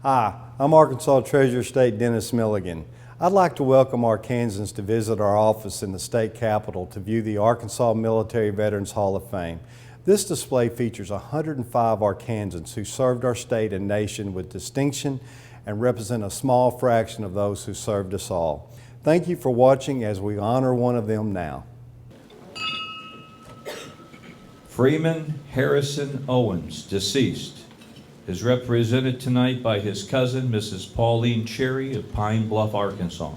Hi, I'm Arkansas Treasurer of State Dennis Milligan. I'd like to welcome Arkansans to visit our office in the state capitol to view the Arkansas Military Veterans Hall of Fame. This display features 105 Arkansans who served our state and nation with distinction and represent a small fraction of those who served us all. Thank you for watching as we honor one of them now. Freeman Harrison Owens, deceased, is represented tonight by his cousin, Mrs. Pauline Cherry of Pine Bluff, Arkansas.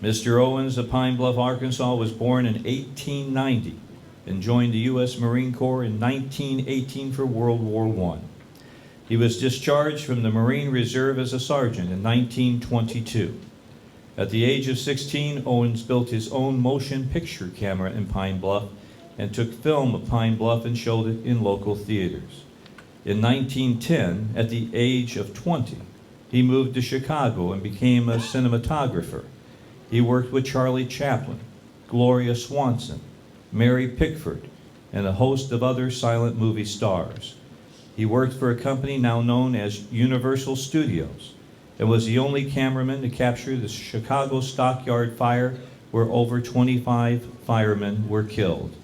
Mr. Owens of Pine Bluff, Arkansas was born in 1890 and joined the U.S. Marine Corps in 1918 for World War I. He was discharged from the Marine Reserve as a sergeant in 1922. At the age of 16, Owens built his own motion picture camera in Pine Bluff and took film of Pine Bluff and showed it in local theaters. In 1910, at the age of 20, he moved to Chicago and became a cinematographer. He worked with Charlie Chaplin, Gloria Swanson, Mary Pickford, and a host of other silent movie stars. He worked for a company now known as Universal Studios and was the only cameraman to capture the Chicago Stockyard fire, where over 25 firemen were killed.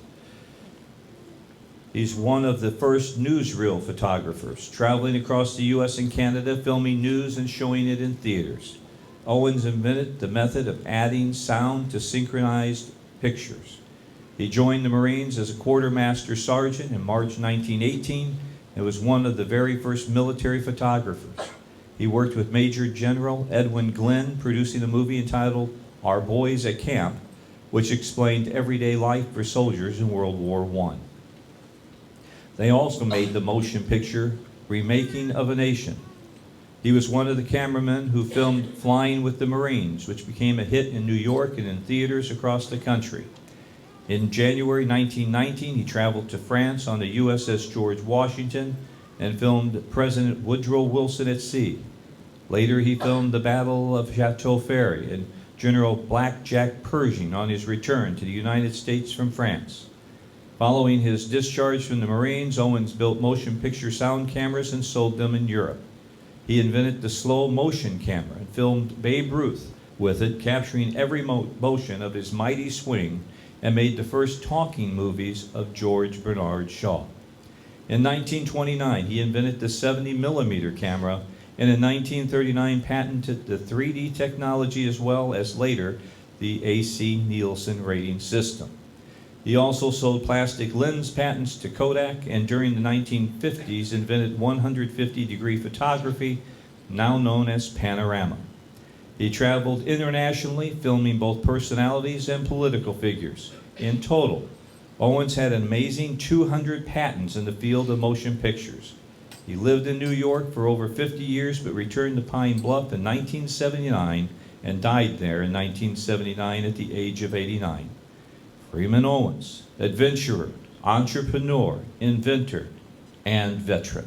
He's one of the first newsreel photographers, traveling across the U.S. and Canada, filming news and showing it in theaters. Owens invented the method of adding sound to synchronized pictures. He joined the Marines as a quartermaster sergeant in March 1918 and was one of the very first military photographers. He worked with Major General Edwin Glenn, producing a movie entitled Our Boys at Camp, which explained everyday life for soldiers in World War I. They also made the motion picture Remaking of a Nation. He was one of the cameramen who filmed Flying with the Marines, which became a hit in New York and in theaters across the country. In January 1919, he traveled to France on the USS George Washington and filmed President Woodrow Wilson at sea. Later, he filmed the Battle of Chateau Ferry and General Black Jack Pershing on his return to the United States from France. Following his discharge from the Marines, Owens built motion picture sound cameras and sold them in Europe. He invented the slow motion camera and filmed Babe Ruth with it, capturing every motion of his mighty swing, and made the first talking movies of George Bernard Shaw. In 1929, he invented the 70mm camera, and in 1939 patented the 3D technology as well as later the AC Nielsen rating system. He also sold plastic lens patents to Kodak, and during the 1950s invented 150-degree photography, now known as panorama. He traveled internationally, filming both personalities and political figures. In total, Owens had an amazing 200 patents in the field of motion pictures. He lived in New York for over 50 years, but returned to Pine Bluff in 1979 and died there in 1979 at the age of 89. Freeman Owens, adventurer, entrepreneur, inventor, and veteran.